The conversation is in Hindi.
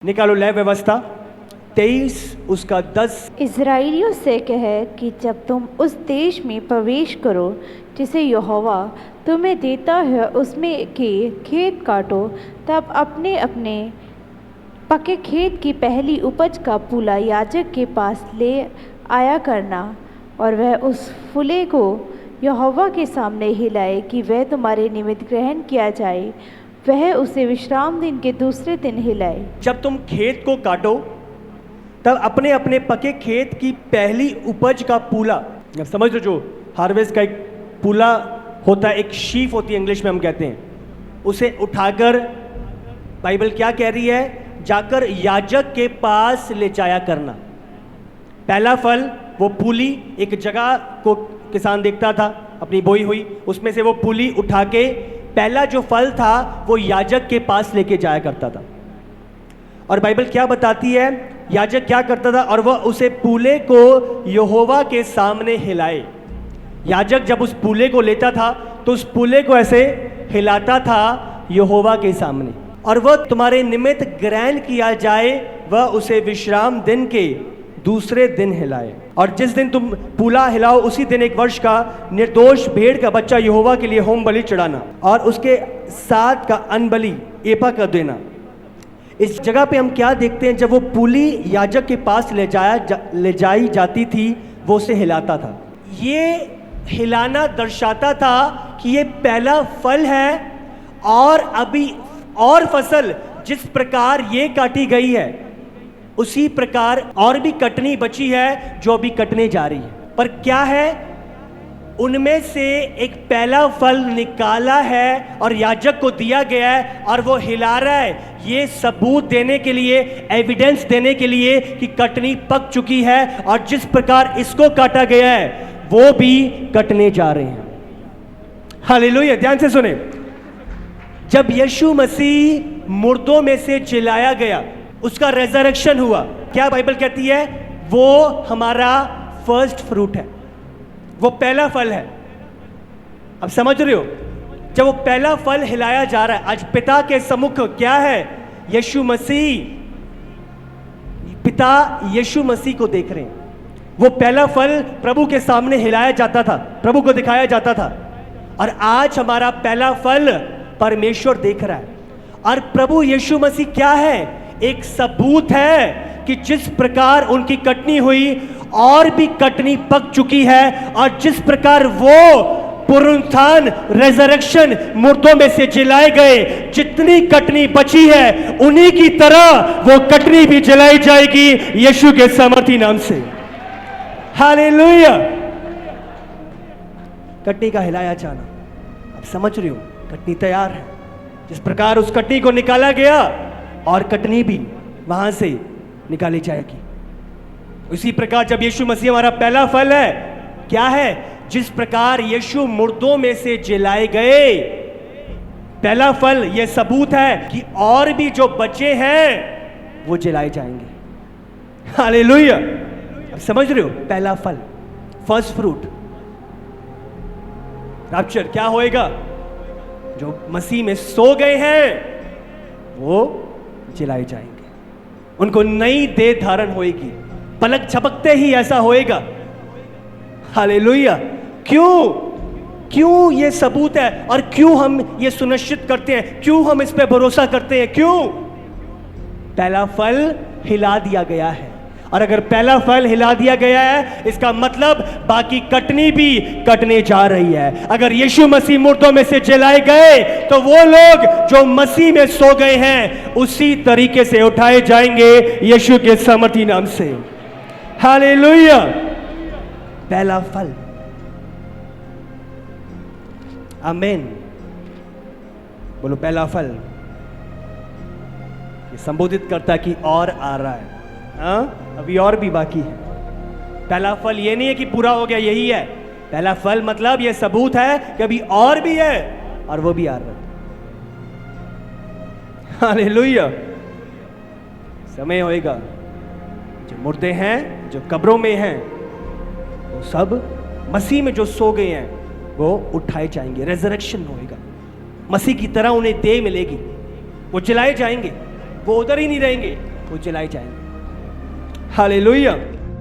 निकालो लय व्यवस्था 23 उसका 10। इज़राइलियों से कह कि जब तुम उस देश में प्रवेश करो जिसे यहोवा तुम्हें देता है, उसमें के खेत काटो, तब अपने अपने पके खेत की पहली उपज का पूला याजक के पास ले आया करना, और वह उस फूले को यहोवा के सामने हिलाए कि वह तुम्हारे निमित्त ग्रहण किया जाए। वह उसे विश्राम दिन के दूसरे दिन हिलाए। जब तुम खेत को काटो तब अपने अपने पके खेत की पहली उपज का पूला, अब समझ लो, जो हार्वेस्ट का एक पूला होता है, एक शीफ होती है इंग्लिश में हम कहते हैं, उसे उठाकर बाइबल क्या कह रही है, जाकर याजक के पास ले जाया करना। पहला फल वो पूली, एक जगह को किसान देखता था अपनी बोई हुई, उसमें से वो पूली उठा के पहला जो फल था वो याजक के पास लेके जाया करता था। और बाइबल क्या बताती है, याजक क्या करता था, और वह उसे पूले को यहोवा के सामने हिलाए। याजक जब उस पूले को लेता था तो उस पूले को ऐसे हिलाता था यहोवा के सामने, और वह तुम्हारे निमित्त ग्रहण किया जाए, वह उसे विश्राम दिन के दूसरे दिन हिलाए। और जिस दिन तुम पूला हिलाओ उसी दिन एक वर्ष का निर्दोष भेड़ का बच्चा यहोवा के लिए होम बलि चढ़ाना, और उसके साथ का अनबलि एपा कर देना। इस जगह पे हम क्या देखते हैं, जब वो पूली याजक के पास ले जाई जाती थी, वो उसे हिलाता था। ये हिलाना दर्शाता था कि ये पहला फल है, और अभी और फसल जिस प्रकार ये काटी गई है उसी प्रकार और भी कटनी बची है जो अभी कटने जा रही है। पर क्या है, उनमें से एक पहला फल निकाला है और याजक को दिया गया है, और वो हिला रहा है, ये सबूत देने के लिए, एविडेंस देने के लिए कि कटनी पक चुकी है, और जिस प्रकार इसको काटा गया है वो भी कटने जा रहे हैं। हालेलुया। ध्यान से सुने, जब यीशु मसीह मुर्दों में से जिलाया गया, उसका रेजरेक्शन हुआ, क्या बाइबल कहती है, वो हमारा फर्स्ट फ्रूट है, वो पहला फल है। अब समझ रहे हो, जब वो पहला फल हिलाया जा रहा है, आज पिता के सम्मुख क्या है, यीशु मसीह, पिता यीशु मसीह को देख रहे हैं। वो पहला फल प्रभु के सामने हिलाया जाता था, प्रभु को दिखाया जाता था, और आज हमारा पहला फल परमेश्वर देख रहा है। और प्रभु यीशु मसीह क्या है, एक सबूत है कि जिस प्रकार उनकी कटनी हुई और भी कटनी पक चुकी है, और जिस प्रकार वो पुनरुत्थान, रेजरेक्शन, मुर्दों में से जिलाए गए, जितनी कटनी बची है उन्हीं की तरह वो कटनी भी जलाई जाएगी यीशु के सामर्थी नाम से। हालेलुया। कटनी का हिलाया जाना, अब समझ रही हो, कटनी तैयार है। जिस प्रकार उस कटनी को निकाला गया और कटनी भी वहां से निकाली जाएगी, उसी प्रकार जब यीशु मसीह हमारा पहला फल है, क्या है, जिस प्रकार यीशु मुर्दों में से जिलाए गए, पहला फल यह सबूत है कि और भी जो बचे हैं वो जिलाए जाएंगे। हालेलुया। अब समझ रहे हो, पहला फल, फर्स्ट फ्रूट, रैप्चर क्या होएगा, जो मसीह में सो गए हैं वो जिलाए जाएंगे, उनको नई देह धारण होएगी, पलक झपकते ही ऐसा होएगा। हालेलुया। क्यों ये सबूत है, और क्यों हम ये सुनिश्चित करते हैं, क्यों हम इस पे भरोसा करते हैं, क्यों, पहला फल हिला दिया गया है। और अगर पहला फल हिला दिया गया है, इसका मतलब बाकी कटनी भी कटने जा रही है। अगर यीशु मसीह मुर्दों में से जलाए गए तो वो लोग जो मसीह में सो गए हैं उसी तरीके से उठाए जाएंगे यीशु के सामर्थी नाम से। हालेलुया। पहला फल, आमीन। बोलो पहला फल। ये संबोधित करता है कि और आ रहा है, हाँ, अभी और भी बाकी है। पहला फल ये नहीं है कि पूरा हो गया, यही है पहला फल, मतलब ये सबूत है कि अभी और भी है, और वो भी आ रहा है। हालेलुया। समय होएगा, जो मुर्दे हैं, जो कब्रों में हैं, वो सब मसीह में जो सो गए हैं वो उठाए जाएंगे, रेजरेक्शन होएगा, मसीह की तरह उन्हें देह मिलेगी, वो जलाए जाएंगे, वो उधर ही नहीं रहेंगे, वो जलाए जाएंगे। हालेलुया।